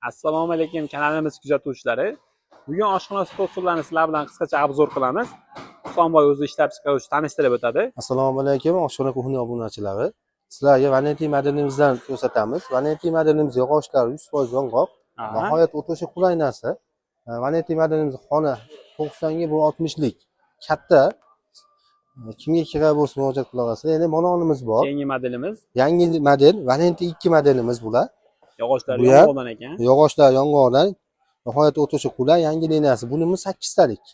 Assalomu alaykum kanalimiz kuzatuvchilari. Bugun oshxona stol usullarini sizlar bilan qisqacha obzor qilamiz. Husanboy o'zi ishlab chiqaruvchi tanishtirib o'tadi. Assalomu alaykum oshxona kuxnya obunachilari. Sizlarga Valentin modelimizdan ko'rsatamiz. Valentin modelimiz yog'ochlari 100% yong'oq. Nihoyat o'tishi qulay narsa. Valentin modelimiz xona 90 ga bu 60 lik. Katta. Kimga kerak bo'lsa murojaat qila olasizlar. Endi mononimiz bor. Keyingi modelimiz Yangi model Valentin 2 modelimiz bular. yog'ochlari yong'oqdan ekan. Yog'ochlar yong'oqdan. Nihoyat o'tishi qulay yangi liniyasi. Bunimiz 8 talik.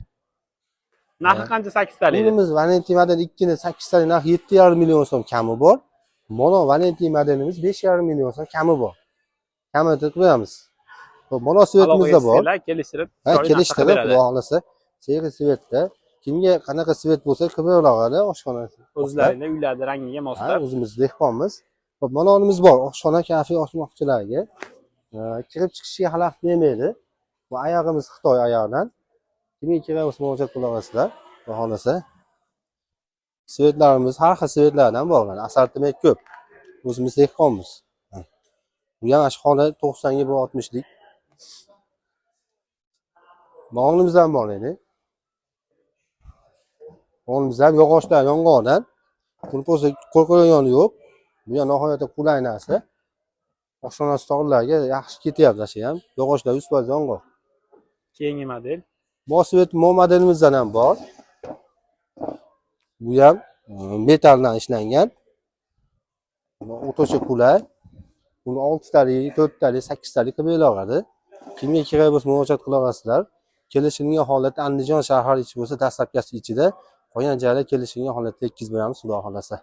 Narxi qancha 8 talik? Bunimiz Valentin model 2 ni 8 talik narxi 7,5 million so'm kami bor. Mono Valentin modelimiz 5,5 million so'm kami bor. Kamaytirib qo'yamiz. Mono svetimizda bor. Kelishtirib, kelishtirib, xudo xolasa, seri svetda kimga qanaqa svet bo'lsa qilib oladi oshxona. O'zlaringizning uylarda rangiga moslab. O'zimiz dehqonmiz. Mononimiz bor, oshxona, kafe ochmoqchilarga. Kirib chiqishga xalaqit bermaydi. Bu oyog'imiz Xitoy oyog'idan. Kimga kerak bo'lsa murojaat qila olasizlar. Xudo xolasa. Svetlarimiz har xil svetlardan bor. Assortiment ko'p. O'zimiz dehqonmiz. Bu ham oshxona 90 ga bu 60 lik. Mononimizdan bor edi. Mononimizdan yog'ochlar yong'oqdan. Buni o'zi qo'rqayotgani yo'q. Bu ham nihoyatda qulay narsa. Oshxona stollarga yaxshi ketyapti shu ham. Yog'ochlar 100% yong'oq. Keyingi model Mosvet modelimizdan ham bor. Bu ham metaldan ishlangan. O'tishi qulay. Buni 6 talik, 4 talik, 8 talik qilib beradi. Kimga kerak bo'lsa murojaat qila olasizlar. Kelishilgan holatda Andijon shahar ichi bo'lsa, dastlabkasi ichida, qolgan joylar kelishilgan holatda yetkazib beramiz, xudo xolasa.